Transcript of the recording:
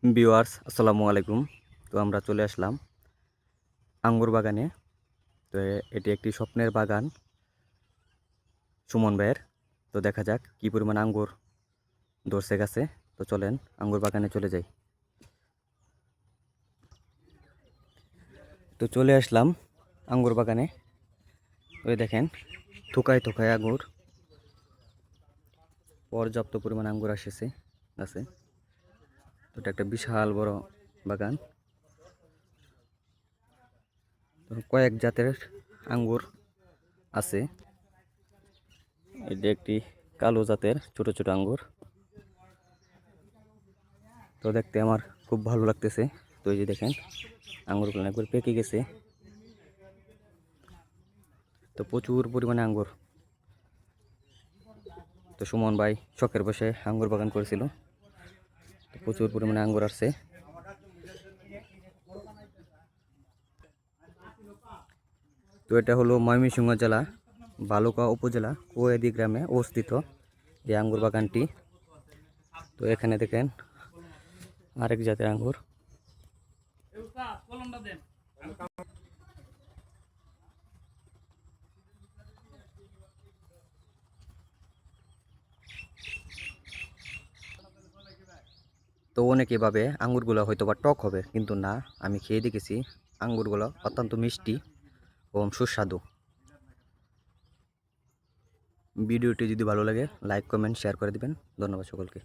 Viewers আসসালামু আলাইকুম। তো আমরা চলে আসলাম আঙ্গুর বাগানে। তো এটি একটি স্বপ্নের বাগান সুমন ভাইয়ের। তো দেখা যাক কি পরিমাণ আঙ্গুর ধরছে গাছে। তো চলেন আঙ্গুর বাগানে চলে যাই। তো চলে আসলাম আঙ্গুর বাগানে। ওই দেখেন থোকায় থোকায় আঙ্গুর, পর্যাপ্ত পরিমাণ আঙ্গুর আসেছে গাছে। তো এটা একটা বিশাল বড় বাগান। তো কয়েক জাতের আঙ্গুর আছে। এটি একটি কালো জাতের ছোট ছোট আঙ্গুর। তো দেখতে আমার খুব ভালো লাগতেছে। তো এই যে দেখেন আঙ্গুরগুলো একবার পেকে গেছে। তো প্রচুর পরিমাণে আঙ্গুর। তো সুমন ভাই শখের বসে আঙ্গুর বাগান করেছিল। তো প্রচুর পরিমাণে আঙ্গুর আসছে। তো এটা হলো ময়মনসিংহ জেলা ভালুকা উপজেলা কোয়েদি গ্রামে অবস্থিত এই আঙ্গুর বাগানটি। তো এখানে দেখেন আরেক জাতের আঙ্গুর। তো অনেকে ভাবে আঙ্গুরগুলো হয়তো বা টক হবে, কিন্তু না, আমি খেয়ে দেখেছি আঙ্গুরগুলো অত্যন্ত মিষ্টি এবং সুস্বাদু। ভিডিওটি যদি ভালো লাগে লাইক কমেন্ট শেয়ার করে দিবেন। ধন্যবাদ সকলকে।